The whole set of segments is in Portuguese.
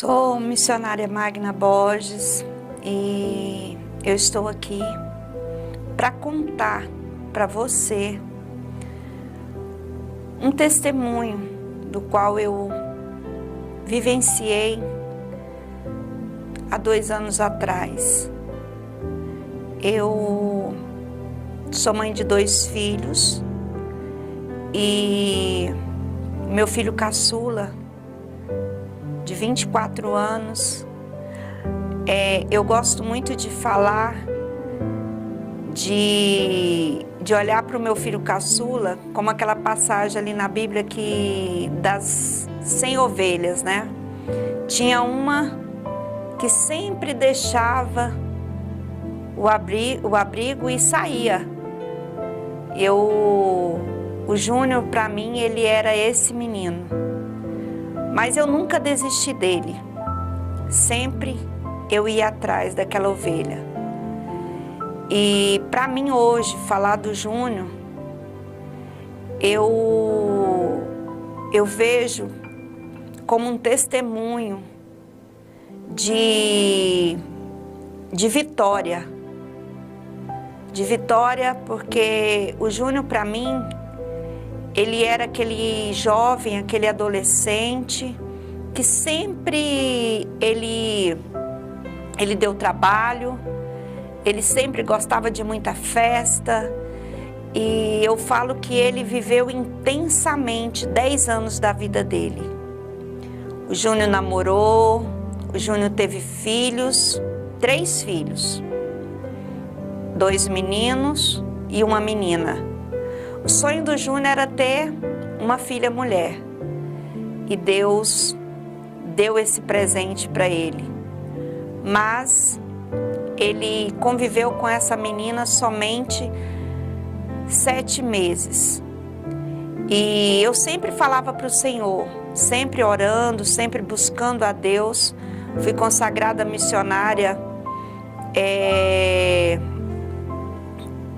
Sou missionária Magna Borges e eu estou aqui para contar para você um testemunho do qual eu vivenciei há 2 anos atrás. Eu sou mãe de 2 filhos e meu filho caçula, de 24 anos, eu gosto muito de falar, de olhar para o meu filho caçula como aquela passagem ali na Bíblia das 100 ovelhas, né? Tinha uma que sempre deixava o abrigo e saía. O Júnior, para mim, ele era esse menino. Mas eu nunca desisti dele. Sempre eu ia atrás daquela ovelha. E para mim hoje, falar do Júnior, eu vejo como um testemunho de vitória. De vitória, porque o Júnior, para mim, ele era aquele jovem, aquele adolescente que sempre ele deu trabalho, ele sempre gostava de muita festa, e eu falo que ele viveu intensamente 10 anos da vida dele. O Júnior namorou, o Júnior teve filhos, 3 filhos, 2 meninos e uma menina. O sonho do Júnior era ter uma filha mulher e Deus deu esse presente para ele. Mas ele conviveu com essa menina somente 7 meses. E eu sempre falava para o Senhor, sempre orando, sempre buscando a Deus. Fui consagrada missionária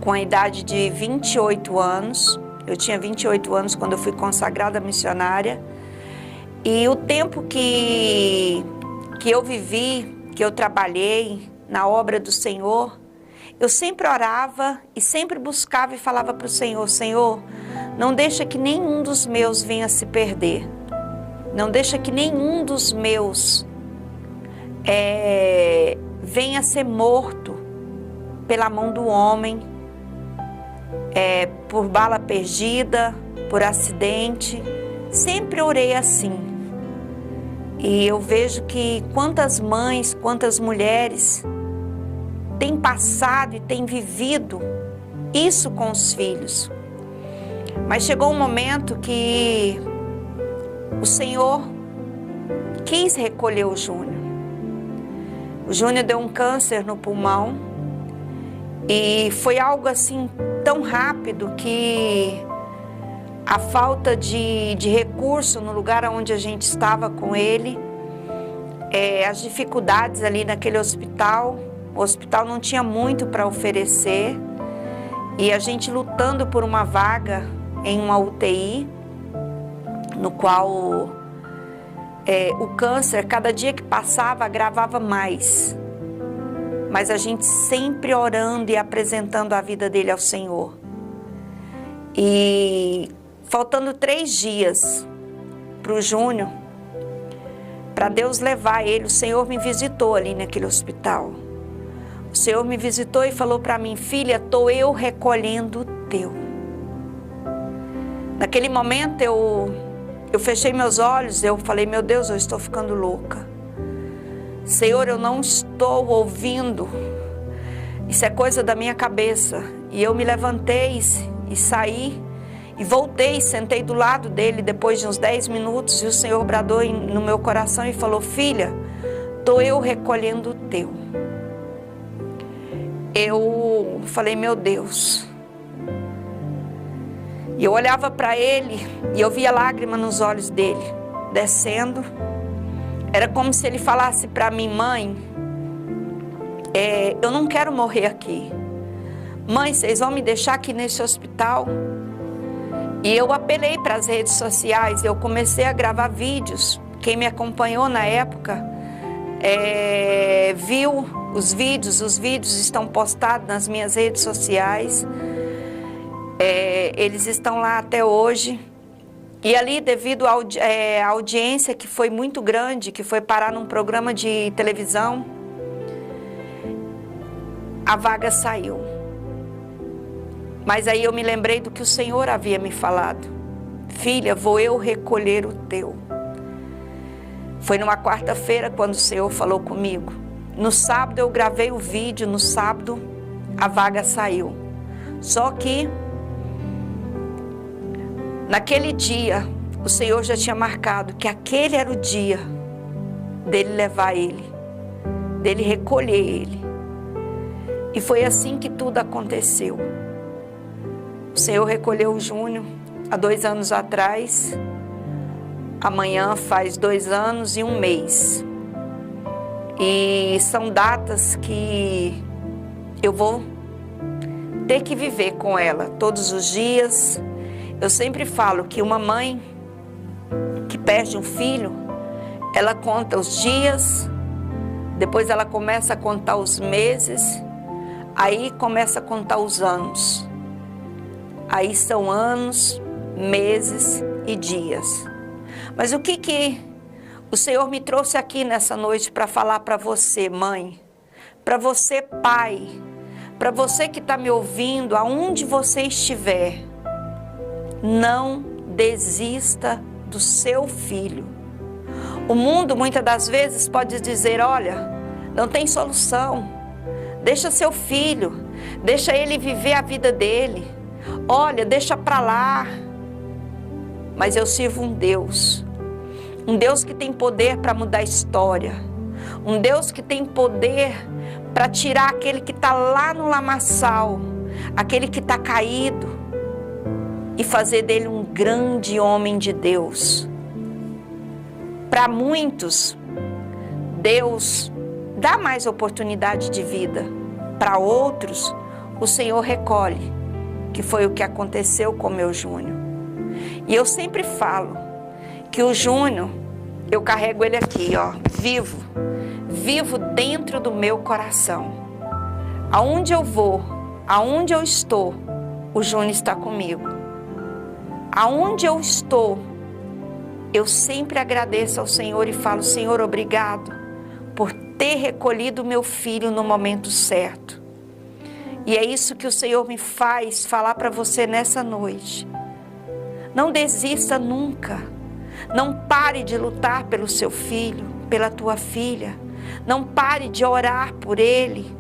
com a idade de 28 anos. Eu tinha 28 anos quando eu fui consagrada missionária. E o tempo que eu vivi, que eu trabalhei na obra do Senhor, eu sempre orava e sempre buscava e falava para o Senhor: Senhor, não deixa que nenhum dos meus venha se perder. Não deixa que nenhum dos meus venha ser morto pela mão do homem, por bala perdida, por acidente. Sempre orei assim. E eu vejo que quantas mães, quantas mulheres têm passado e têm vivido isso com os filhos. Mas chegou um momento que o Senhor quis recolher o Júnior. O Júnior deu um câncer no pulmão e foi algo assim tão rápido que a falta de recurso no lugar onde a gente estava com ele, as dificuldades ali naquele hospital, o hospital não tinha muito para oferecer e a gente lutando por uma vaga em uma UTI, no qual o câncer, cada dia que passava, agravava mais. Mas a gente sempre orando e apresentando a vida dele ao Senhor. E faltando 3 dias para o Júnior, para Deus levar ele, o Senhor me visitou ali naquele hospital. O Senhor me visitou e falou para mim: filha, estou eu recolhendo o teu. Naquele momento eu fechei meus olhos, eu falei: meu Deus, eu estou ficando louca. Senhor, eu não estou ouvindo, isso é coisa da minha cabeça. E eu me levantei e saí e voltei, sentei do lado dele depois de uns 10 minutos e o Senhor bradou no meu coração e falou: filha, estou eu recolhendo o teu. Eu falei: meu Deus. E eu olhava para ele e eu via lágrima nos olhos dele descendo. Era como se ele falasse para mim: mãe, eu não quero morrer aqui. Mãe, vocês vão me deixar aqui nesse hospital? E eu apelei para as redes sociais, eu comecei a gravar vídeos. Quem me acompanhou na época viu os vídeos estão postados nas minhas redes sociais, eles estão lá até hoje. E ali, devido à audiência que foi muito grande, que foi parar num programa de televisão, a vaga saiu. Mas aí eu me lembrei do que o Senhor havia me falado. Filha, vou eu recolher o teu. Foi numa quarta-feira quando o Senhor falou comigo. No sábado eu gravei o vídeo, no sábado a vaga saiu. Só que naquele dia o Senhor já tinha marcado que aquele era o dia dele levar ele, dele recolher ele. E foi assim que tudo aconteceu. O Senhor recolheu o Júnior há 2 anos atrás. Amanhã faz 2 anos e 1 mês. E são datas que eu vou ter que viver com ela todos os dias. Eu sempre falo que uma mãe que perde um filho, ela conta os dias, depois ela começa a contar os meses, aí começa a contar os anos. Aí são anos, meses e dias. Mas o que o Senhor me trouxe aqui nessa noite para falar para você, mãe, para você, pai, para você que está me ouvindo, aonde você estiver, não desista do seu filho. O mundo muitas das vezes pode dizer, olha, não tem solução, deixa seu filho, deixa ele viver a vida dele, olha, deixa para lá. Mas eu sirvo um Deus que tem poder para mudar a história, um Deus que tem poder para tirar aquele que está lá no lamaçal, aquele que está caído, e fazer dele um grande homem de Deus. Para muitos, Deus dá mais oportunidade de vida. Para outros, o Senhor recolhe, que foi o que aconteceu com meu Júnior. E eu sempre falo que o Júnior, eu carrego ele aqui, ó, vivo dentro do meu coração. Aonde eu vou, aonde eu estou, o Júnior está comigo. Aonde eu estou, eu sempre agradeço ao Senhor e falo, Senhor, obrigado por ter recolhido meu filho no momento certo. E é isso que o Senhor me faz falar para você nessa noite. Não desista nunca. Não pare de lutar pelo seu filho, pela tua filha. Não pare de orar por ele.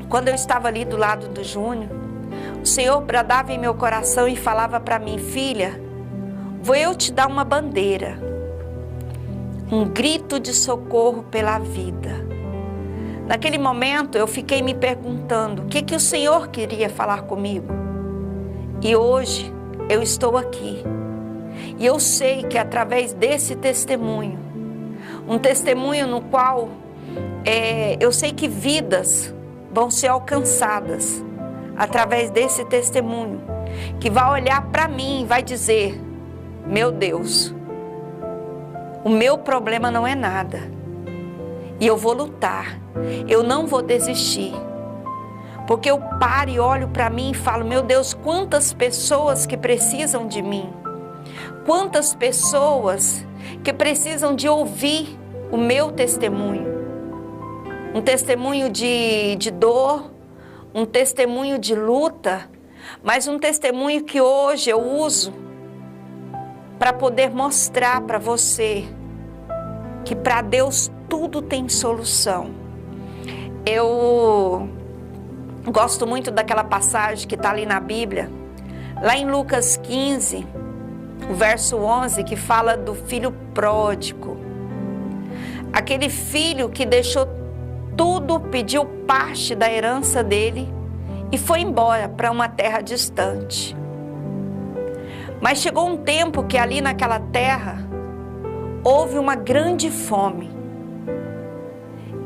Quando eu estava ali do lado do Júnior, o Senhor bradava em meu coração e falava para mim, filha, vou eu te dar uma bandeira, um grito de socorro pela vida. Naquele momento eu fiquei me perguntando o que o Senhor queria falar comigo. E hoje eu estou aqui. E eu sei que através desse testemunho, um testemunho no qual eu sei que vidas vão ser alcançadas através desse testemunho, que vai olhar para mim e vai dizer, meu Deus, o meu problema não é nada. E eu vou lutar, eu não vou desistir. Porque eu paro e olho para mim e falo, meu Deus, quantas pessoas que precisam de mim. Quantas pessoas que precisam de ouvir o meu testemunho. Um testemunho de dor, um testemunho de luta, mas um testemunho que hoje eu uso para poder mostrar para você que para Deus tudo tem solução. Eu gosto muito daquela passagem que está ali na Bíblia, lá em Lucas 15, o verso 11, que fala do filho pródigo. Aquele filho que deixou tudo, pediu parte da herança dele e foi embora para uma terra distante. Mas chegou um tempo que ali naquela terra houve uma grande fome.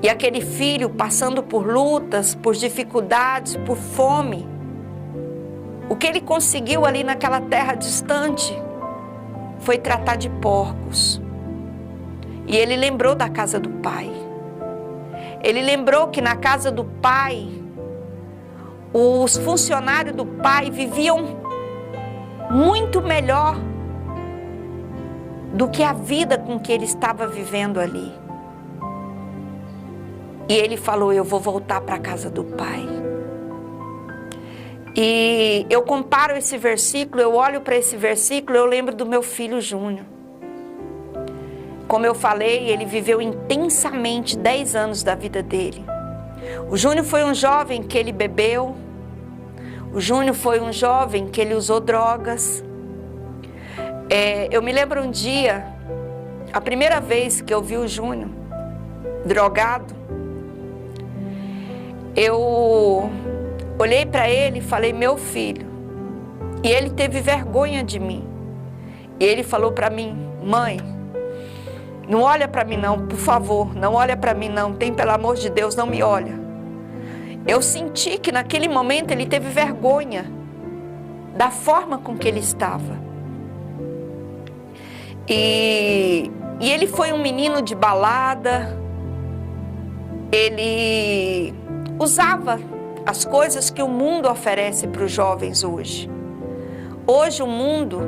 E aquele filho, passando por lutas, por dificuldades, por fome, o que ele conseguiu ali naquela terra distante foi tratar de porcos. E ele lembrou da casa do pai. Ele lembrou que na casa do pai, os funcionários do pai viviam muito melhor do que a vida com que ele estava vivendo ali. E ele falou: eu vou voltar para a casa do pai. E eu comparo esse versículo, eu olho para esse versículo, eu lembro do meu filho Júnior. Como eu falei, ele viveu intensamente 10 anos da vida dele. O Júnior foi um jovem que ele bebeu. O Júnior foi um jovem que ele usou drogas. Eu me lembro um dia, a primeira vez que eu vi o Júnior drogado, eu olhei para ele e falei: meu filho. E ele teve vergonha de mim. E ele falou para mim: mãe, não olha para mim não, por favor, não olha para mim não, tem, pelo amor de Deus, não me olha. Eu senti que naquele momento ele teve vergonha da forma com que ele estava. E ele foi um menino de balada, ele usava as coisas que o mundo oferece para os jovens hoje. Hoje o mundo,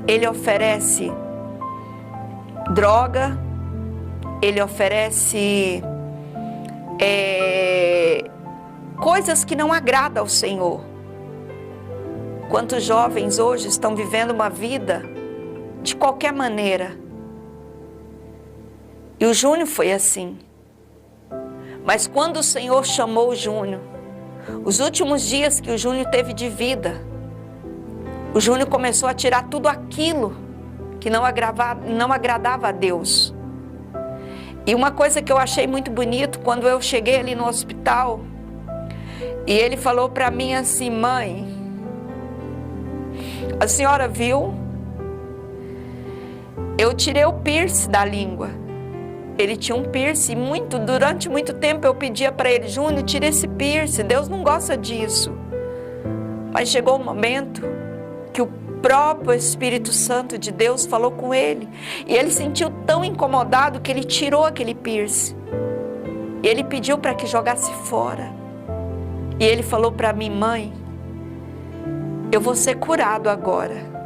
ele oferece droga, ele oferece coisas que não agradam ao Senhor. Quantos jovens hoje estão vivendo uma vida de qualquer maneira. E o Júnior foi assim. Mas quando o Senhor chamou o Júnior, os últimos dias que o Júnior teve de vida, o Júnior começou a tirar tudo aquilo que não agradava a Deus. E uma coisa que eu achei muito bonito, quando eu cheguei ali no hospital, e ele falou para mim assim: mãe, a senhora viu? Eu tirei o piercing da língua. Ele tinha um piercing, durante muito tempo eu pedia para ele: Júnior, tira esse piercing, Deus não gosta disso. Mas chegou um momento que o próprio Espírito Santo de Deus falou com ele. E ele sentiu tão incomodado que ele tirou aquele piercing. E ele pediu para que jogasse fora. E ele falou para mim: mãe, eu vou ser curado agora.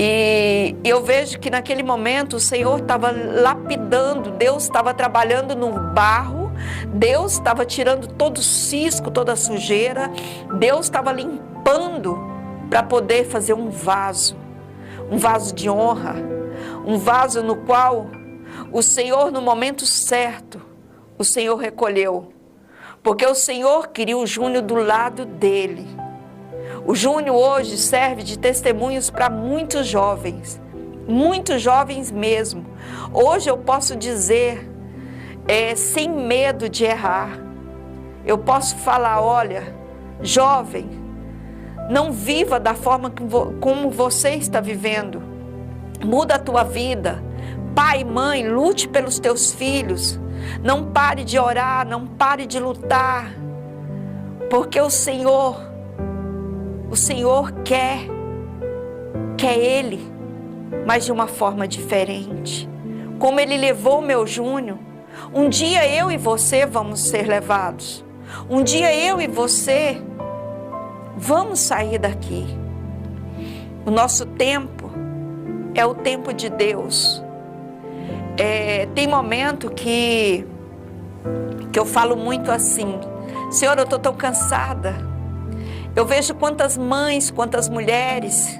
E eu vejo que naquele momento o Senhor estava lapidando, Deus estava trabalhando no barro, Deus estava tirando todo o cisco, toda a sujeira, Deus estava limpando para poder fazer um vaso de honra, um vaso no qual o Senhor, no momento certo, o Senhor recolheu, porque o Senhor queria o Júnior do lado dele. O Júnior hoje serve de testemunhos para muitos jovens mesmo. Hoje eu posso dizer, sem medo de errar, eu posso falar: olha, jovem, não viva da forma como você está vivendo, muda a tua vida. Pai, mãe, lute pelos teus filhos, não pare de orar, não pare de lutar, porque o Senhor quer Ele, mas de uma forma diferente. Como Ele levou o meu Júnior, um dia eu e você vamos ser levados. Um dia eu e você vamos sair daqui. O nosso tempo é o tempo de Deus. Tem momento que eu falo muito assim: Senhor, eu estou tão cansada. Eu vejo quantas mães, quantas mulheres.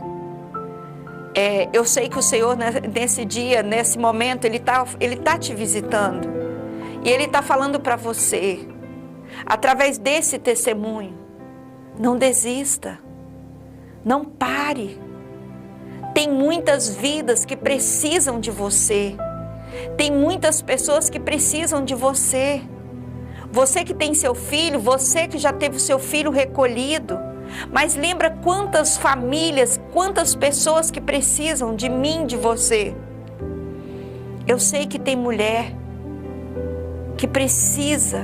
Eu sei que o Senhor, nesse dia, nesse momento, Ele tá te visitando. E Ele está falando para você, através desse testemunho: não desista, não pare. Tem muitas vidas que precisam de você. Tem muitas pessoas que precisam de você. Você que tem seu filho, você que já teve o seu filho recolhido, mas lembra quantas famílias, quantas pessoas que precisam de mim, de você. Eu sei que tem mulher que precisa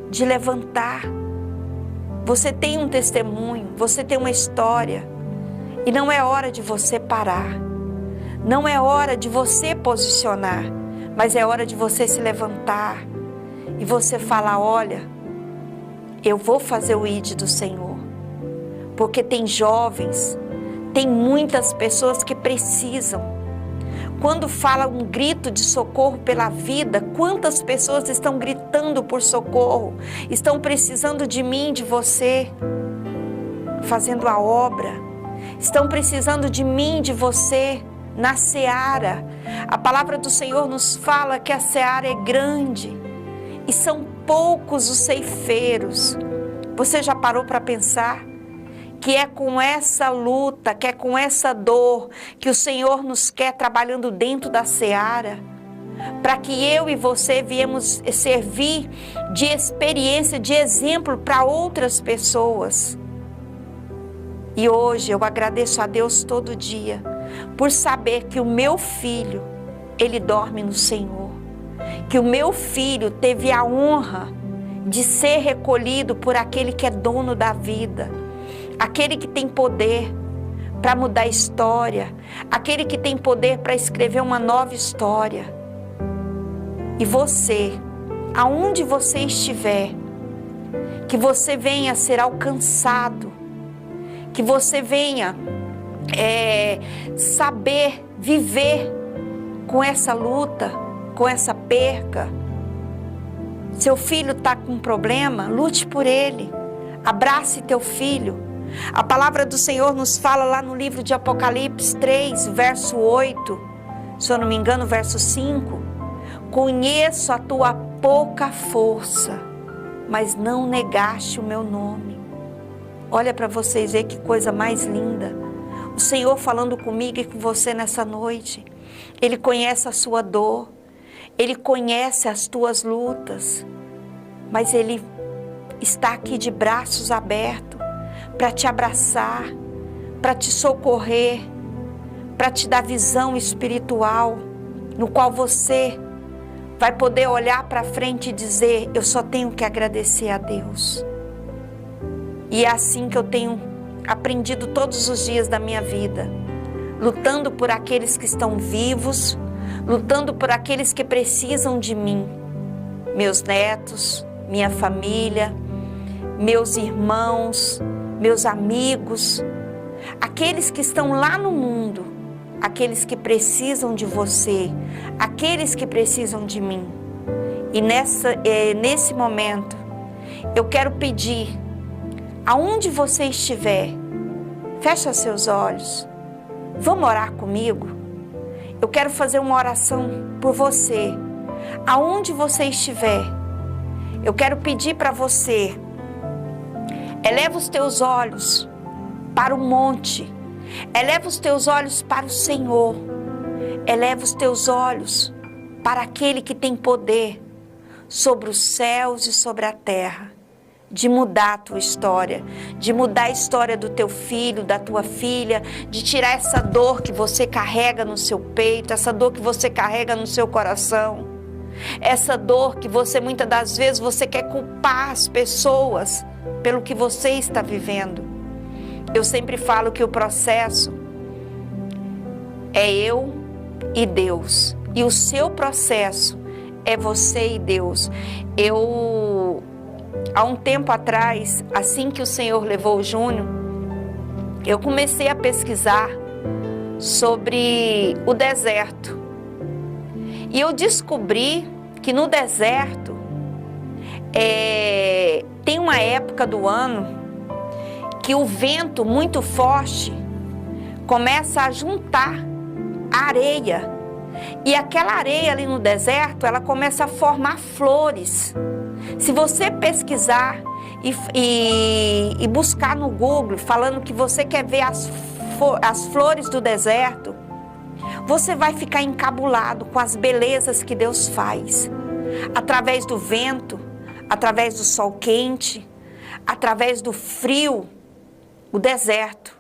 de levantar. Você tem um testemunho, você tem uma história, e não é hora de você parar, não é hora de você posicionar, Mas é hora de você se levantar e você falar: olha, eu vou fazer o ID do Senhor. Porque tem jovens, tem muitas pessoas que precisam. Quando fala um grito de socorro pela vida, quantas pessoas estão gritando por socorro, estão precisando de mim, de você, fazendo a obra, estão precisando de mim, de você, na seara. A palavra do Senhor nos fala que a seara é grande e são poucos os ceifeiros. Você já parou para pensar que é com essa luta, que é com essa dor que o Senhor nos quer trabalhando dentro da seara, para que eu e você viemos servir de experiência, de exemplo para outras pessoas. E hoje eu agradeço a Deus todo dia por saber que o meu filho, ele dorme no Senhor, que o meu filho teve a honra de ser recolhido por aquele que é dono da vida, aquele que tem poder para mudar a história, aquele que tem poder para escrever uma nova história. E você, aonde você estiver, que você venha ser alcançado, que você venha saber viver com essa luta, com essa perca. Seu filho está com um problema, lute por ele, abrace teu filho. A palavra do Senhor nos fala lá no livro de Apocalipse 3, verso 8, se eu não me engano, verso 5. Conheço a tua pouca força, mas não negaste o meu nome. Olha para vocês ver que coisa mais linda. O Senhor falando comigo e com você nessa noite. Ele conhece a sua dor, Ele conhece as tuas lutas, mas Ele está aqui de braços abertos para te abraçar, para te socorrer, para te dar visão espiritual, no qual você vai poder olhar para frente e dizer: eu só tenho que agradecer a Deus. E é assim que eu tenho aprendido todos os dias da minha vida, lutando por aqueles que estão vivos, lutando por aqueles que precisam de mim, meus netos, minha família, meus irmãos, meus amigos, aqueles que estão lá no mundo, aqueles que precisam de você, aqueles que precisam de mim. E nesse momento, eu quero pedir, aonde você estiver, fecha seus olhos, vamos orar comigo? Eu quero fazer uma oração por você, aonde você estiver. Eu quero pedir para você, eleva os teus olhos para o monte, eleva os teus olhos para o Senhor, eleva os teus olhos para aquele que tem poder sobre os céus e sobre a terra, de mudar a tua história, de mudar a história do teu filho, da tua filha, de tirar essa dor que você carrega no seu peito, essa dor que você carrega no seu coração, essa dor que você muitas das vezes você quer culpar as pessoas pelo que você está vivendo. Eu sempre falo que o processo é eu e Deus, e o seu processo é você e Deus. Há um tempo atrás, assim que o Senhor levou o Júnior, eu comecei a pesquisar sobre o deserto. E eu descobri que no deserto tem uma época do ano que o vento muito forte começa a juntar a areia. E aquela areia ali no deserto, ela começa a formar flores. Se você pesquisar e buscar no Google, falando que você quer ver as flores do deserto, você vai ficar encabulado com as belezas que Deus faz. Através do vento, através do sol quente, através do frio, o deserto.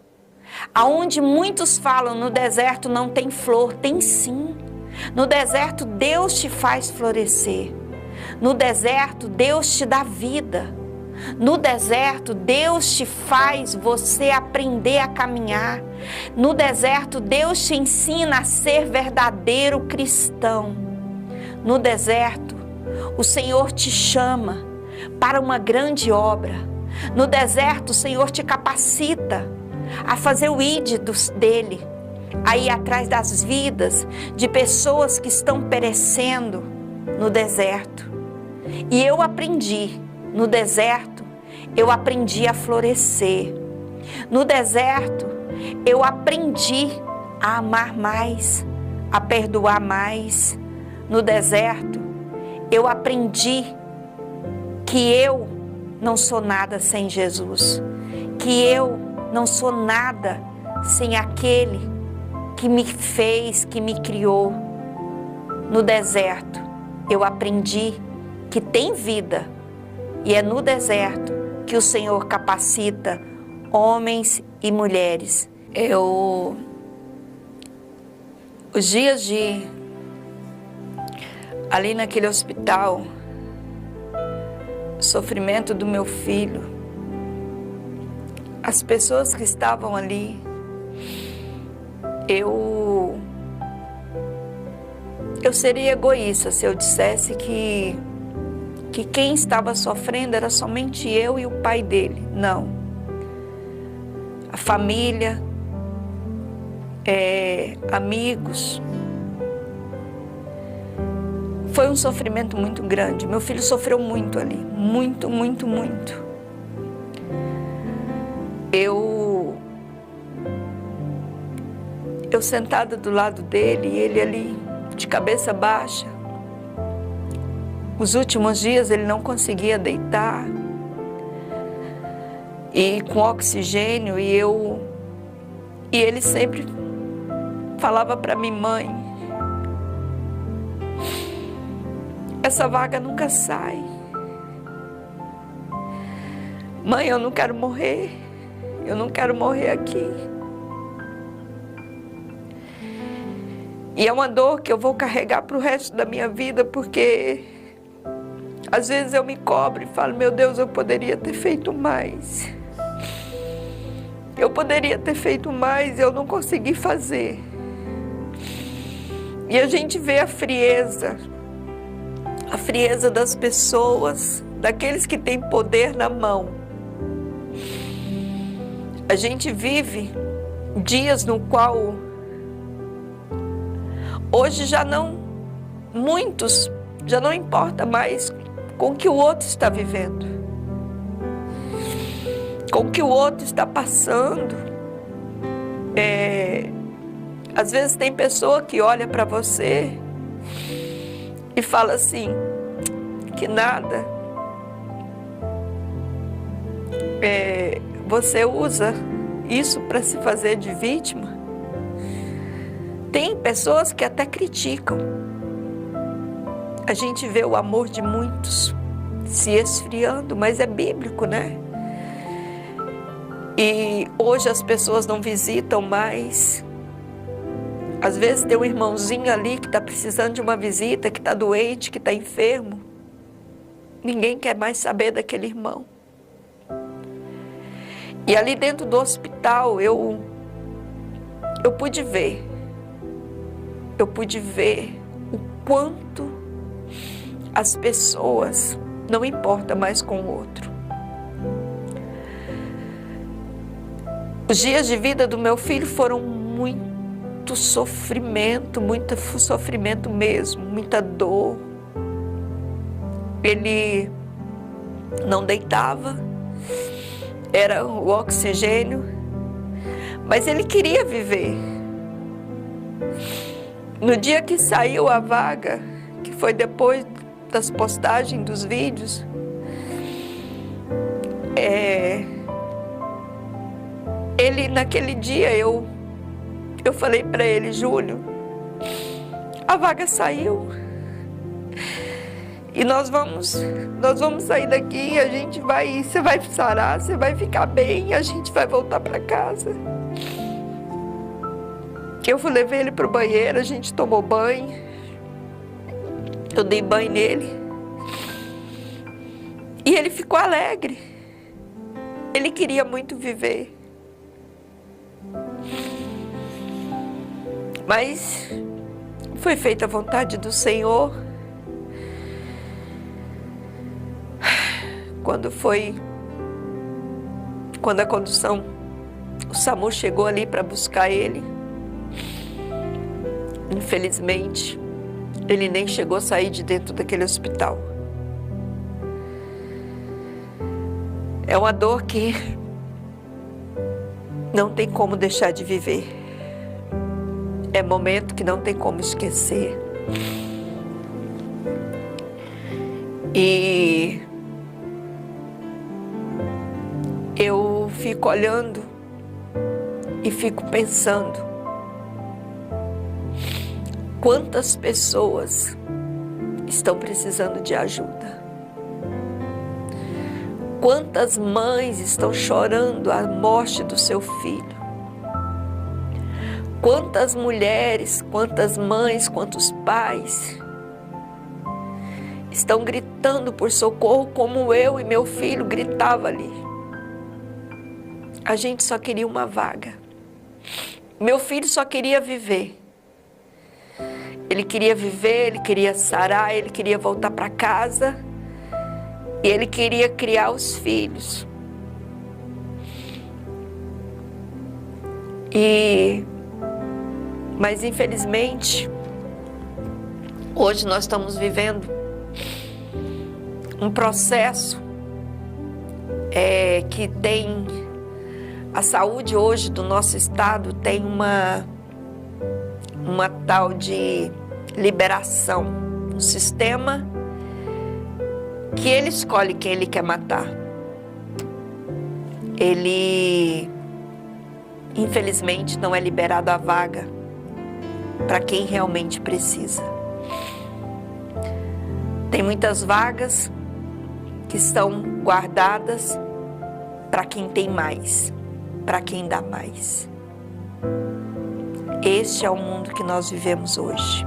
Aonde muitos falam, no deserto não tem flor, tem sim. No deserto Deus te faz florescer. No deserto Deus te dá vida. No deserto Deus te faz você aprender a caminhar. No deserto Deus te ensina a ser verdadeiro cristão. No deserto, o Senhor te chama para uma grande obra. No deserto, o Senhor te capacita a fazer o id dele, a ir atrás das vidas de pessoas que estão perecendo no deserto. E eu aprendi, no deserto, eu aprendi a florescer. No deserto, eu aprendi a amar mais, a perdoar mais. No deserto, eu aprendi que eu não sou nada sem Jesus, que eu não sou nada sem aquele que me fez, que me criou. No deserto, eu aprendi que tem vida, e é no deserto que o Senhor capacita homens e mulheres. Os dias ali naquele hospital, o sofrimento do meu filho, as pessoas que estavam ali, eu seria egoísta se eu dissesse que quem estava sofrendo era somente eu e o pai dele. Não. A família, amigos. Foi um sofrimento muito grande. Meu filho sofreu muito ali. Muito, muito, muito. Eu sentada do lado dele e ele ali de cabeça baixa. Os últimos dias ele não conseguia deitar. E com oxigênio, e ele sempre falava para mim: mãe, essa vaga nunca sai. Mãe, eu não quero morrer. Eu não quero morrer aqui. E é uma dor que eu vou carregar para o resto da minha vida, porque às vezes eu me cobro e falo: meu Deus, eu poderia ter feito mais. Eu poderia ter feito mais e eu não consegui fazer. E a gente vê a frieza das pessoas, daqueles que têm poder na mão. A gente vive dias no qual hoje muitos já não importa mais com o que o outro está vivendo, com o que o outro está passando. Às vezes tem pessoa que olha para você e fala assim, que nada. Você usa isso para se fazer de vítima. Tem pessoas que até criticam. A gente vê o amor de muitos se esfriando, mas é bíblico, né? E hoje as pessoas não visitam mais. Às vezes tem um irmãozinho ali que está precisando de uma visita, que está doente, que está enfermo. Ninguém quer mais saber daquele irmão. E ali dentro do hospital eu pude ver o quanto as pessoas não importam mais com o outro. Os dias de vida do meu filho foram muito sofrimento mesmo, muita dor. Ele não deitava, era o oxigênio, mas ele queria viver. No dia que saiu a vaga, que foi depois das postagens dos vídeos, ele, naquele dia, eu falei para ele: Júlio, a vaga saiu e nós vamos sair daqui, você vai sarar, você vai ficar bem, e a gente vai voltar para casa. Eu levei ele para o banheiro, a gente tomou banho, eu dei banho nele e ele ficou alegre. Ele queria muito viver. Mas foi feita a vontade do Senhor quando a condução, o SAMU chegou ali para buscar ele. Infelizmente, ele nem chegou a sair de dentro daquele hospital. É uma dor que não tem como deixar de viver. É momento que não tem como esquecer. E eu fico olhando e fico pensando quantas pessoas estão precisando de ajuda. Quantas mães estão chorando a morte do seu filho. Quantas mulheres, quantas mães, quantos pais estão gritando por socorro como eu e meu filho gritava ali. A gente só queria uma vaga. Meu filho só queria viver. Ele queria viver, ele queria sarar, ele queria voltar para casa. E ele queria criar os filhos. Mas infelizmente, hoje nós estamos vivendo um processo que tem... A saúde hoje do nosso estado tem uma tal de liberação, um sistema que ele escolhe quem ele quer matar. Ele, infelizmente, não é liberado a vaga para quem realmente precisa. Tem muitas vagas que estão guardadas para quem tem mais, para quem dá mais. Este é o mundo que nós vivemos hoje.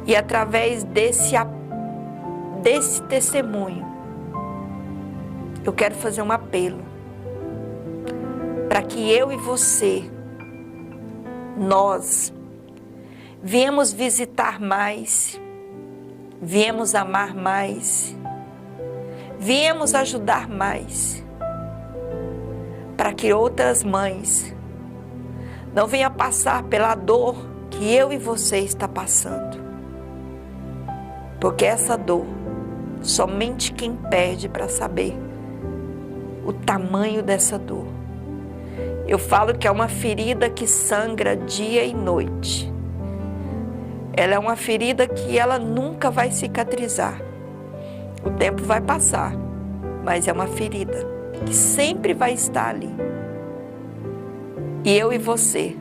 E através desse testemunho, eu quero fazer um apelo para que eu e você, nós, viemos visitar mais, viemos amar mais, viemos ajudar mais, para que outras mães não venham passar pela dor que eu e você está passando. Porque essa dor, somente quem perde para saber o tamanho dessa dor. Eu falo que é uma ferida que sangra dia e noite. Ela é uma ferida que ela nunca vai cicatrizar. O tempo vai passar, mas é uma ferida que sempre vai estar ali. E eu e você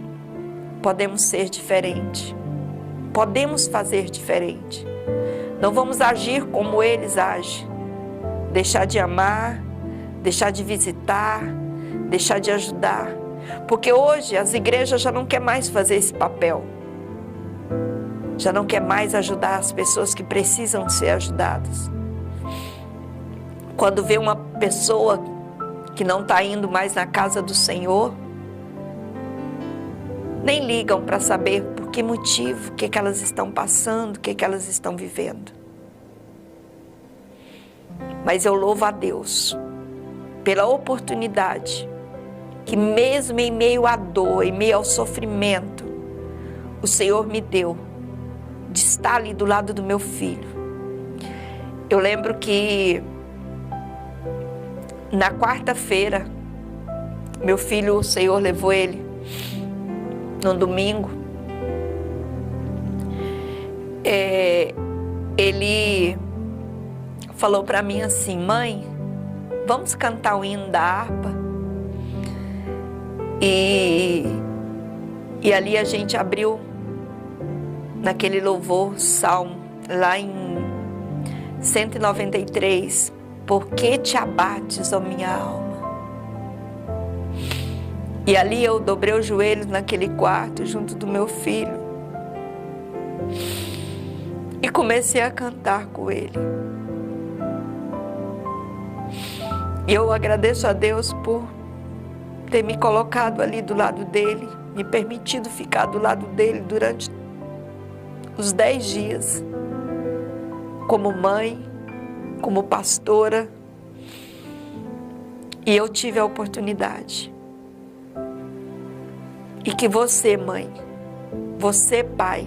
podemos ser diferente. Podemos fazer diferente. Não vamos agir como eles agem. Deixar de amar, deixar de visitar, deixar de ajudar. Porque hoje as igrejas já não querem mais fazer esse papel. Já não quer mais ajudar as pessoas que precisam ser ajudadas. Quando vê uma pessoa que não está indo mais na casa do Senhor, nem ligam para saber por que motivo, o que elas estão passando, o que elas estão vivendo. Mas eu louvo a Deus pela oportunidade que mesmo em meio à dor, em meio ao sofrimento, o Senhor me deu de estar ali do lado do meu filho. Eu lembro que na quarta-feira, meu filho, o Senhor levou ele no domingo. Ele falou para mim assim: mãe, vamos cantar o hino da harpa? E ali a gente abriu naquele louvor, salmo, lá em 193, por que te abates, ó minha alma? E ali eu dobrei os joelhos naquele quarto, junto do meu filho, e comecei a cantar com ele. E eu agradeço a Deus por ter me colocado ali do lado dele, me permitido ficar do lado dele durante os 10 dias, como mãe, como pastora, e eu tive a oportunidade. E que você, mãe, você, pai,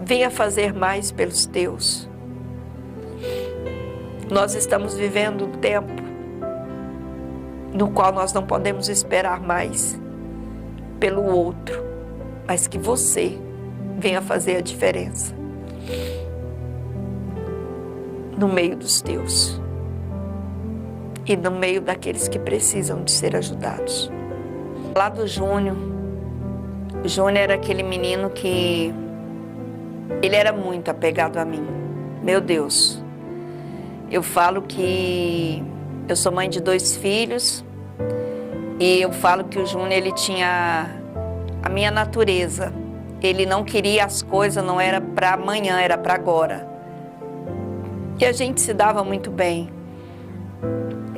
venha fazer mais pelos teus. Nós estamos vivendo um tempo no qual nós não podemos esperar mais pelo outro, mas que você venha fazer a diferença no meio dos teus e no meio daqueles que precisam de ser ajudados. Lá do Júnior, o Júnior era aquele menino que ele era muito apegado a mim. Meu Deus, eu falo que eu sou mãe de 2 filhos e eu falo que o Júnior, ele tinha a minha natureza. Ele não queria as coisas, não era para amanhã, era para agora. E a gente se dava muito bem.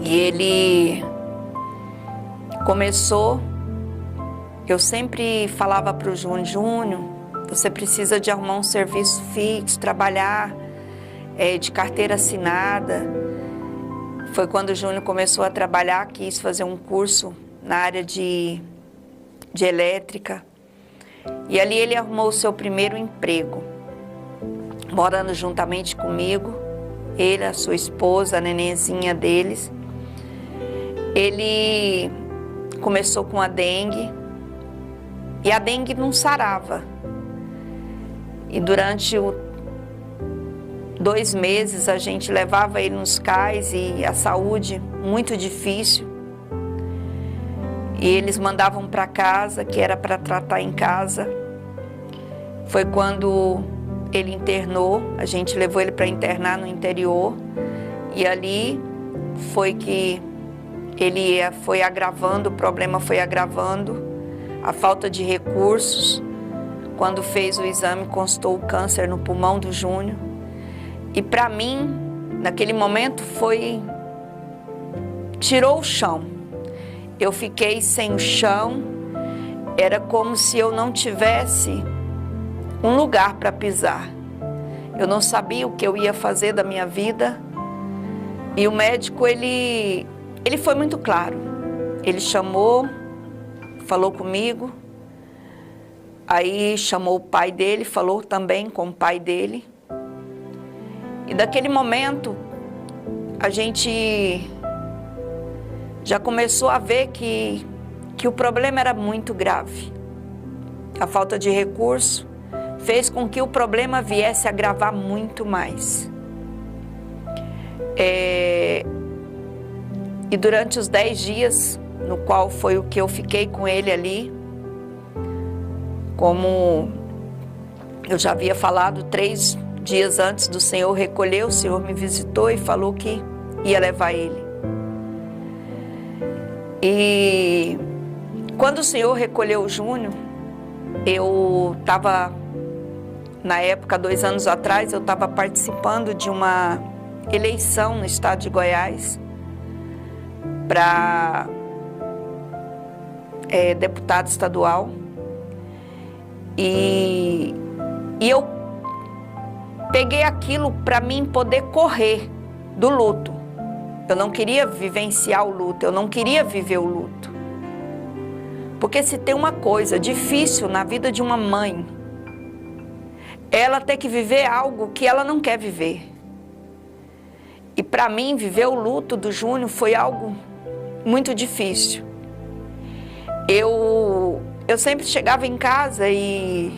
E ele começou, eu sempre falava para o Júnior, Júnior, você precisa de arrumar um serviço fixo, trabalhar de carteira assinada. Foi quando o Júnior começou a trabalhar, quis fazer um curso na área de elétrica. E ali ele arrumou o seu primeiro emprego, morando juntamente comigo, ele, a sua esposa, a nenenzinha deles. Ele começou com a dengue, e a dengue não sarava. E durante 2 meses a gente levava ele nos cais e a saúde muito difícil. E eles mandavam para casa, que era para tratar em casa. Foi quando ele internou, a gente levou ele para internar no interior. E ali foi que ele foi agravando, o problema foi agravando, a falta de recursos. Quando fez o exame, constou o câncer no pulmão do Júnior. E para mim, naquele momento, tirou o chão. Eu fiquei sem o chão, era como se eu não tivesse um lugar para pisar. Eu não sabia o que eu ia fazer da minha vida. E o médico, ele foi muito claro. Ele chamou, falou comigo, aí chamou o pai dele, falou também com o pai dele. E daquele momento, a gente já começou a ver que o problema era muito grave. A falta de recurso fez com que o problema viesse a agravar muito mais. E durante os 10 dias, no qual foi o que eu fiquei com ele ali, como eu já havia falado, 3 dias antes do Senhor recolher, o Senhor me visitou e falou que ia levar ele. E quando o Senhor recolheu o Júnior, eu estava, na época, 2 anos atrás, eu estava participando de uma eleição no estado de Goiás para deputado estadual. E eu peguei aquilo para mim poder correr do luto. Eu não queria vivenciar o luto, eu não queria viver o luto. Porque se tem uma coisa difícil na vida de uma mãe, ela ter que viver algo que ela não quer viver. E para mim, viver o luto do Júnior foi algo muito difícil. Eu sempre chegava em casa e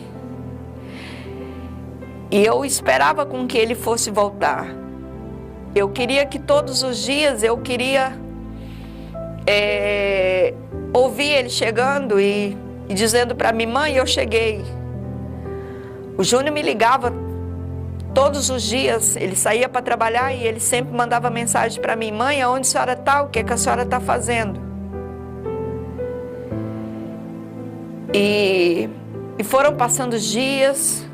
eu esperava com que ele fosse voltar. Eu queria que todos os dias, eu queria ouvir ele chegando e dizendo para mim, mãe, eu cheguei. O Júnior me ligava todos os dias, ele saía para trabalhar e ele sempre mandava mensagem para mim, mãe, aonde a senhora está? O que a senhora está fazendo? E foram passando os dias,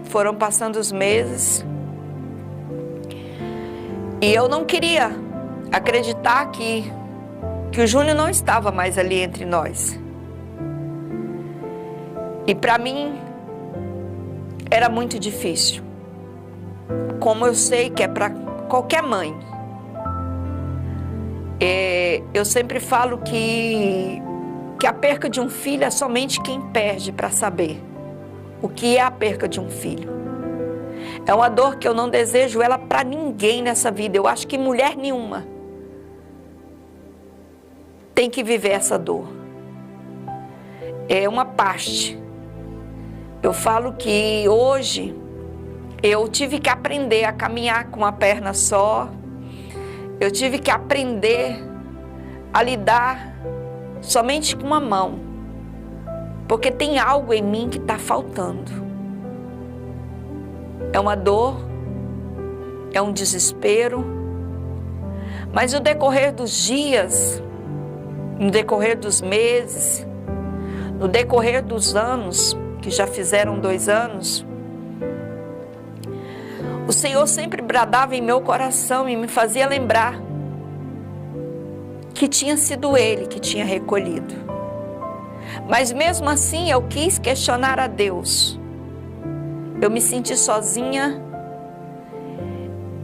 foram passando os meses, e eu não queria acreditar que o Júnior não estava mais ali entre nós. E para mim era muito difícil. como eu sei que é para qualquer mãe. Eu sempre falo que a perca de um filho é somente quem perde para saber o que é a perca de um filho. É uma dor que eu não desejo ela para ninguém nessa vida. Eu acho que mulher nenhuma tem que viver essa dor. É uma parte. Eu falo que hoje eu tive que aprender a caminhar com uma perna só. Eu tive que aprender a lidar somente com uma mão. Porque tem algo em mim que está faltando. É uma dor, é um desespero. Mas no decorrer dos dias, no decorrer dos meses, no decorrer dos anos, que já fizeram 2 anos, o Senhor sempre bradava em meu coração e me fazia lembrar que tinha sido Ele que tinha recolhido. Mas mesmo assim eu quis questionar a Deus. Eu me senti sozinha,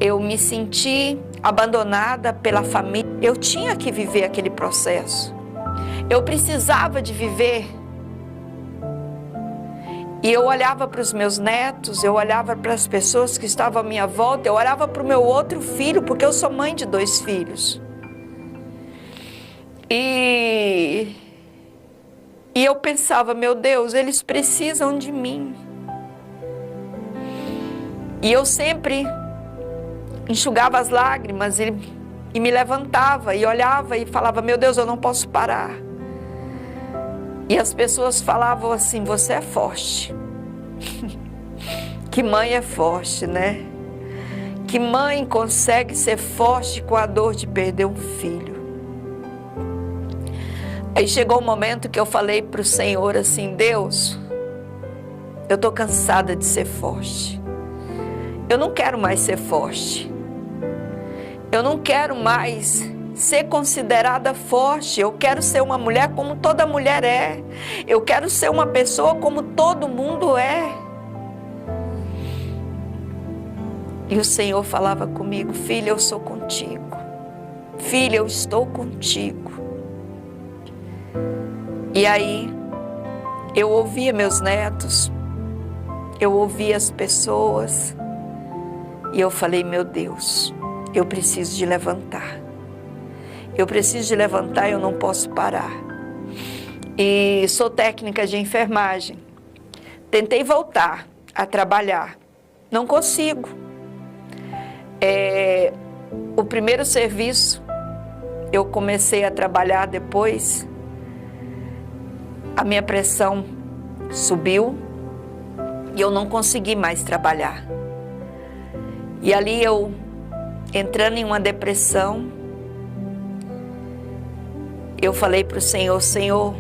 eu me senti abandonada pela família. Eu tinha que viver aquele processo. Eu precisava de viver. E eu olhava para os meus netos, eu olhava para as pessoas que estavam à minha volta, eu olhava para o meu outro filho, porque eu sou mãe de 2 filhos. E eu pensava, meu Deus, eles precisam de mim. E eu sempre enxugava as lágrimas e me levantava e olhava e falava, meu Deus, eu não posso parar. E as pessoas falavam assim, você é forte. Que mãe é forte, né? Que mãe consegue ser forte com a dor de perder um filho. Aí chegou um momento que eu falei para o Senhor assim, Deus, eu estou cansada de ser forte. Eu não quero mais ser forte. Eu não quero mais ser considerada forte. Eu quero ser uma mulher como toda mulher é. Eu quero ser uma pessoa como todo mundo é. E o Senhor falava comigo, filha, eu sou contigo. Filha, eu estou contigo. E aí, eu ouvia meus netos, eu ouvia as pessoas, e eu falei, meu Deus, eu preciso de levantar. Eu preciso de levantar, eu não posso parar. E sou técnica de enfermagem. Tentei voltar a trabalhar. Não consigo. O primeiro serviço, eu comecei a trabalhar depois. A minha pressão subiu e eu não consegui mais trabalhar. E ali eu, entrando em uma depressão, eu falei para o Senhor, Senhor,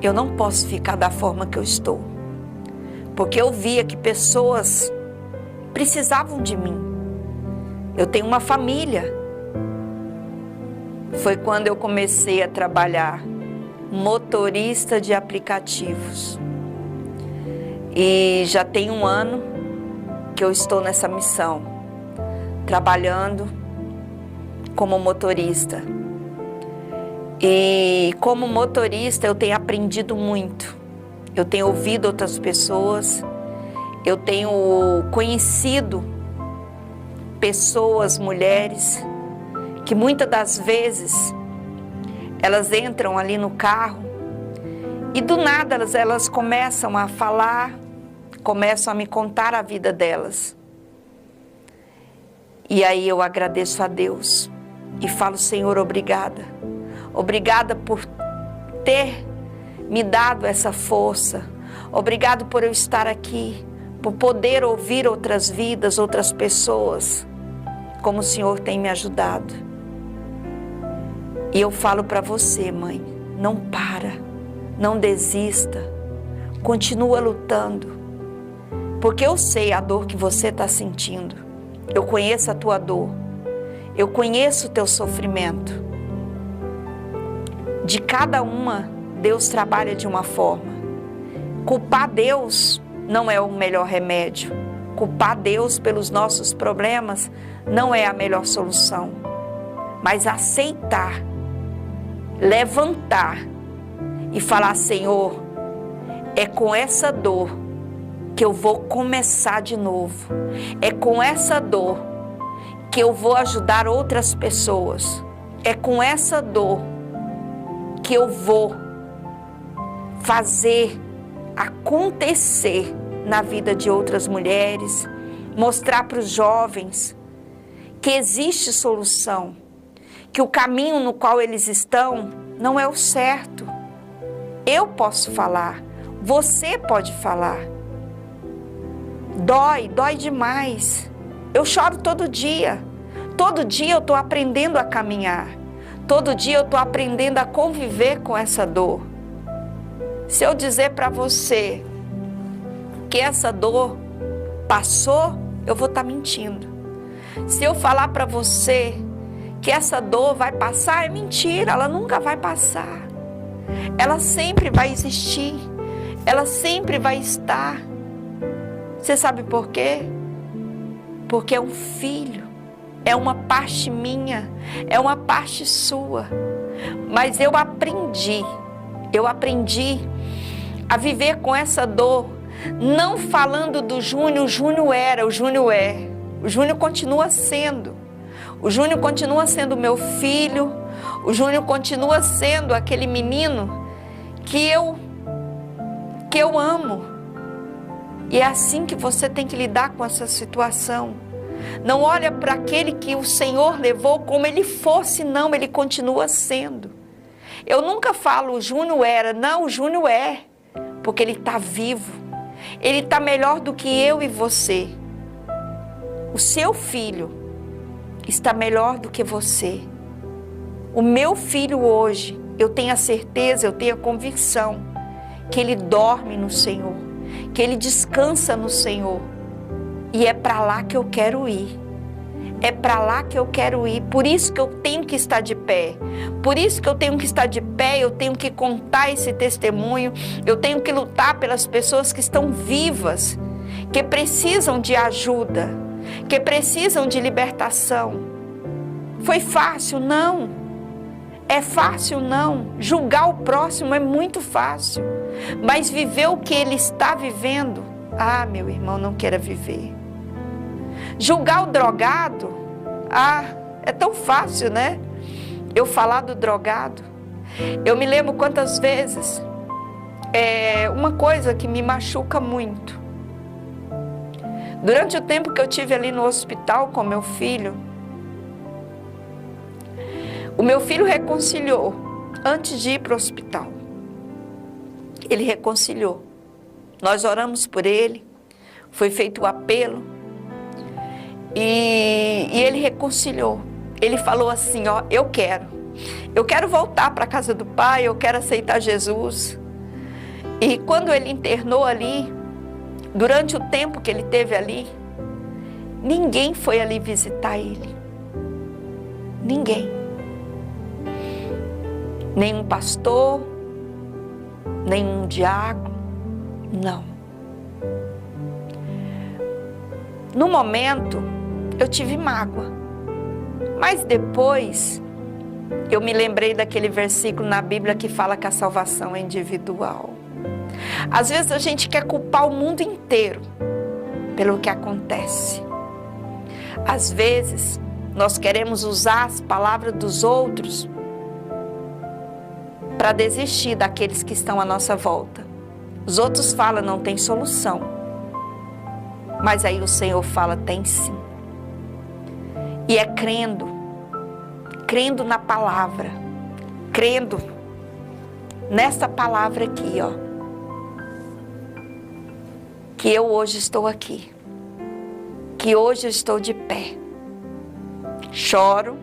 eu não posso ficar da forma que eu estou. Porque eu via que pessoas precisavam de mim. Eu tenho uma família. Foi quando eu comecei a trabalhar motorista de aplicativos. E já tem 1 ano que eu estou nessa missão, trabalhando como motorista. E como motorista eu tenho aprendido muito. Eu tenho ouvido outras pessoas, eu tenho conhecido pessoas, mulheres, que muitas das vezes elas entram ali no carro e do nada elas começam a falar, começam a me contar a vida delas. E aí eu agradeço a Deus e falo, Senhor, obrigada. Obrigada por ter me dado essa força. Obrigado por eu estar aqui, por poder ouvir outras vidas, outras pessoas, como o Senhor tem me ajudado. E eu falo para você, mãe, não para, não desista, continua lutando, porque eu sei a dor que você está sentindo, eu conheço a tua dor, eu conheço o teu sofrimento. De cada uma, Deus trabalha de uma forma. Culpar Deus não é o melhor remédio, Culpar Deus pelos nossos problemas não é a melhor solução. Mas aceitar, levantar e falar: Senhor, é com essa dor que eu vou começar de novo. É com essa dor que eu vou ajudar outras pessoas. É com essa dor que eu vou fazer acontecer na vida de outras mulheres, mostrar para os jovens que existe solução, que o caminho no qual eles estão não é o certo. Eu posso falar, você pode falar. Dói demais. Eu choro todo dia eu estou aprendendo a caminhar, todo dia eu estou aprendendo a conviver com essa dor. Se eu dizer para você que essa dor passou, eu vou estar mentindo. Se eu falar para você que essa dor vai passar, é mentira, ela nunca vai passar. Ela sempre vai existir, ela sempre vai estar. Você sabe por quê? Porque é um filho, é uma parte minha, é uma parte sua. Mas eu aprendi a viver com essa dor, não falando do Júnior. O Júnior era, o Júnior é, o Júnior continua sendo. O Júnior continua sendo meu filho, o Júnior continua sendo aquele menino que eu amo. E é assim que você tem que lidar com essa situação. Não olha para aquele que o Senhor levou como ele fosse, não, ele continua sendo. Eu nunca falo o Júnior era, não, o Júnior é, porque ele está vivo. Ele está melhor do que eu e você. O seu filho está melhor do que você. O meu filho hoje, eu tenho a certeza, eu tenho a convicção que ele dorme no Senhor, que ele descansa no Senhor. E é para lá que eu quero ir. É para lá que eu quero ir. Por isso que eu tenho que estar de pé. Por isso que eu tenho que estar de pé, eu tenho que contar esse testemunho. Eu tenho que lutar pelas pessoas que estão vivas, que precisam de ajuda, que precisam de libertação. Foi fácil? Não. É fácil? Não. Julgar o próximo é muito fácil. Mas viver o que ele está vivendo, ah, meu irmão, não queira viver. Julgar o drogado, ah, é tão fácil, né? Eu falar do drogado. Eu me lembro quantas vezes, uma coisa que me machuca muito. Durante o tempo que eu tive ali no hospital com meu filho, o meu filho reconciliou antes de ir para o hospital. Ele reconciliou. Nós oramos por ele, foi feito o apelo e ele reconciliou. Ele falou assim, ó, eu quero voltar para a casa do pai, eu quero aceitar Jesus. E quando ele internou ali, durante o tempo que ele teve ali, ninguém foi ali visitar ele. Ninguém. Nenhum pastor, nenhum diácono, não. No momento, eu tive mágoa. Mas depois, eu me lembrei daquele versículo na Bíblia que fala que a salvação é individual. Às vezes a gente quer culpar o mundo inteiro pelo que acontece. Às vezes, nós queremos usar as palavras dos outros para desistir daqueles que estão à nossa volta. Os outros falam, não tem solução. Mas aí o Senhor fala, tem sim. E é crendo na palavra, crendo nessa palavra aqui, ó, que eu hoje estou aqui, que hoje eu estou de pé. Choro,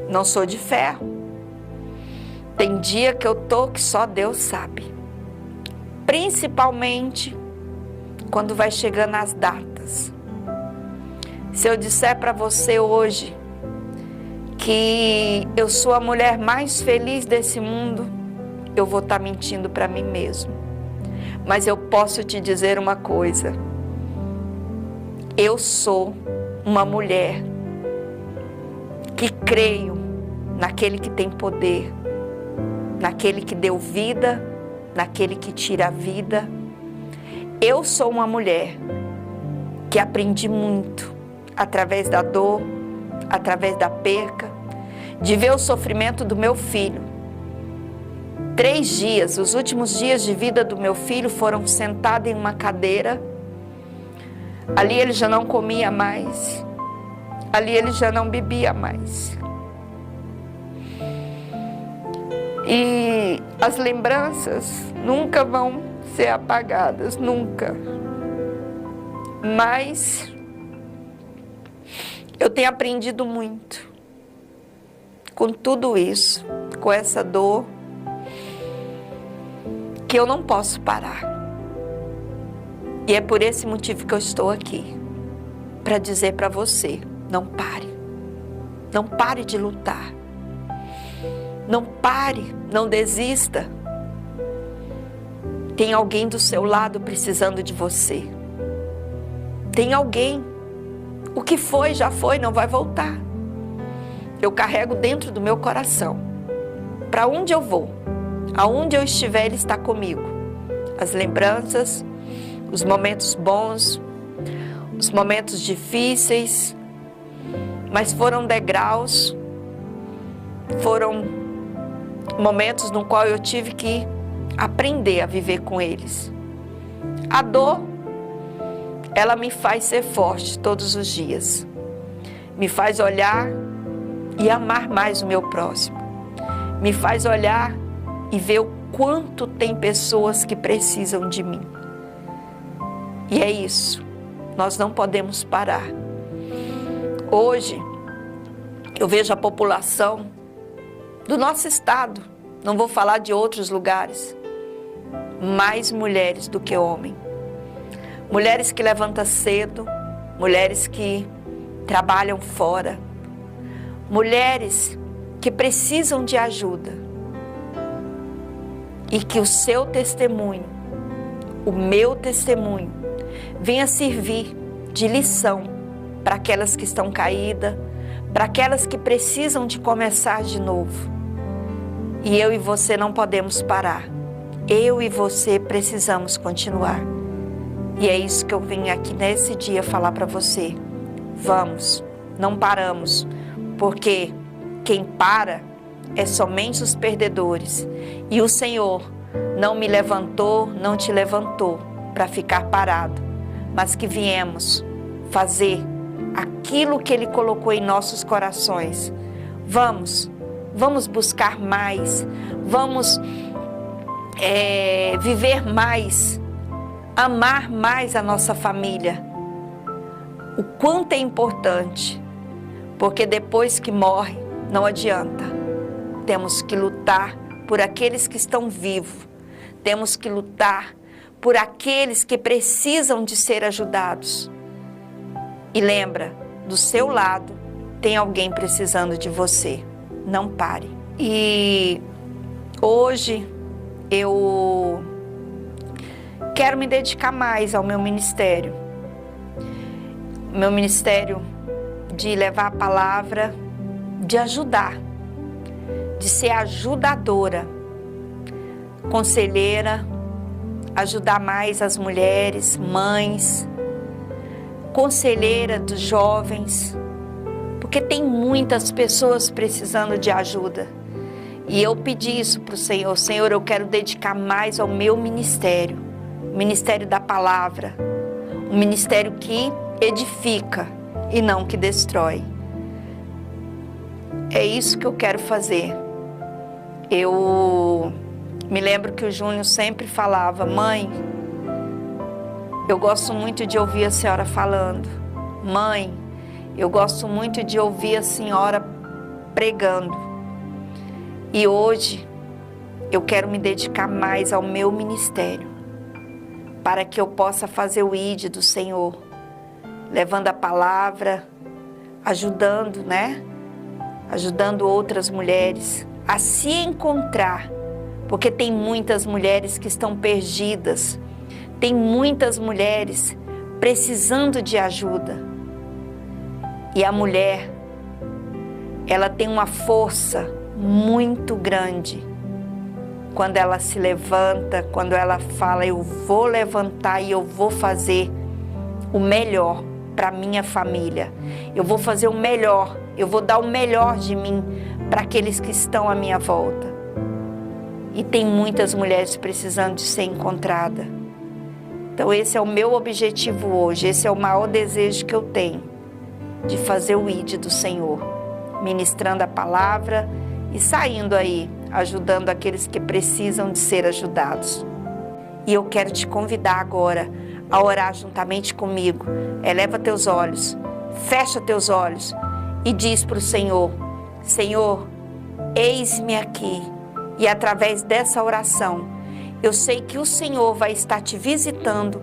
não sou de ferro. Tem dia que eu tô que só Deus sabe. Principalmente quando vai chegando as datas. Se eu disser para você hoje que eu sou a mulher mais feliz desse mundo, eu vou estar mentindo para mim mesmo. Mas eu posso te dizer uma coisa. eu sou uma mulher que creio naquele que tem poder, naquele que deu vida, naquele que tira a vida. Eu sou uma mulher que aprendi muito através da dor, através da perca, de ver o sofrimento do meu filho. 3 dias, os últimos dias de vida do meu filho foram sentado em uma cadeira. Ali ele já não comia mais. Ali ele já não bebia mais. E as lembranças nunca vão ser apagadas, nunca. Mas eu tenho aprendido muito com tudo isso, com essa dor, que eu não posso parar. E é por esse motivo que eu estou aqui, para dizer para você, não pare. Não pare de lutar. Não pare, não desista. Tem alguém do seu lado precisando de você. Tem alguém. O que foi, já foi, não vai voltar. Eu carrego dentro do meu coração. Para onde eu vou, aonde eu estiver, Ele está comigo. As lembranças, os momentos bons, os momentos difíceis, mas foram degraus, foram momentos no qual eu tive que aprender a viver com eles. A dor, ela me faz ser forte todos os dias, me faz olhar e amar mais o meu próximo, me faz olhar e ver o quanto tem pessoas que precisam de mim. E é isso, nós não podemos parar. Hoje, eu vejo a população do nosso estado, não vou falar de outros lugares, mais mulheres do que homens. Mulheres que levantam cedo, mulheres que trabalham fora, mulheres que precisam de ajuda. E que o seu testemunho, o meu testemunho, venha servir de lição para aquelas que estão caídas, para aquelas que precisam de começar de novo. E eu e você não podemos parar. Eu e você precisamos continuar. E é isso que eu vim aqui nesse dia falar para você. Vamos, não paramos, porque quem para é somente os perdedores. E o Senhor não me levantou, não te levantou para ficar parado, mas que viemos fazer aquilo que Ele colocou em nossos corações. Vamos buscar mais, vamos viver mais, amar mais a nossa família. O quanto é importante, porque depois que morre, não adianta. Temos que lutar por aqueles que estão vivos, temos que lutar por aqueles que precisam de ser ajudados. E lembra, do seu lado tem alguém precisando de você. Não pare. E hoje eu quero me dedicar mais ao meu ministério. Meu ministério de levar a palavra, de ajudar, de ser ajudadora, conselheira, ajudar mais as mulheres, mães, conselheira dos jovens, porque tem muitas pessoas precisando de ajuda. E eu pedi isso para o Senhor. Senhor, eu quero dedicar mais ao meu ministério, o ministério da palavra, um ministério que edifica e não que destrói. É isso que eu quero fazer. Eu me lembro que o Júnior sempre falava: mãe, eu gosto muito de ouvir a senhora falando. Mãe, eu gosto muito de ouvir a senhora pregando. E hoje eu quero me dedicar mais ao meu ministério, para que eu possa fazer o ID do Senhor, levando a palavra, ajudando, ajudando outras mulheres a se encontrar, porque tem muitas mulheres que estão perdidas, tem muitas mulheres precisando de ajuda. E a mulher, ela tem uma força muito grande. Quando ela se levanta, quando ela fala, eu vou levantar e eu vou fazer o melhor para minha família. Eu vou fazer o melhor, eu vou dar o melhor de mim para aqueles que estão à minha volta. E tem muitas mulheres precisando de ser encontrada. Então esse é o meu objetivo hoje, esse é o maior desejo que eu tenho, de fazer o ID do Senhor, ministrando a palavra e saindo aí, ajudando aqueles que precisam de ser ajudados. E eu quero te convidar agora a orar juntamente comigo. Eleva teus olhos, fecha teus olhos e diz para o Senhor: Senhor, eis-me aqui. E através dessa oração, eu sei que o Senhor vai estar te visitando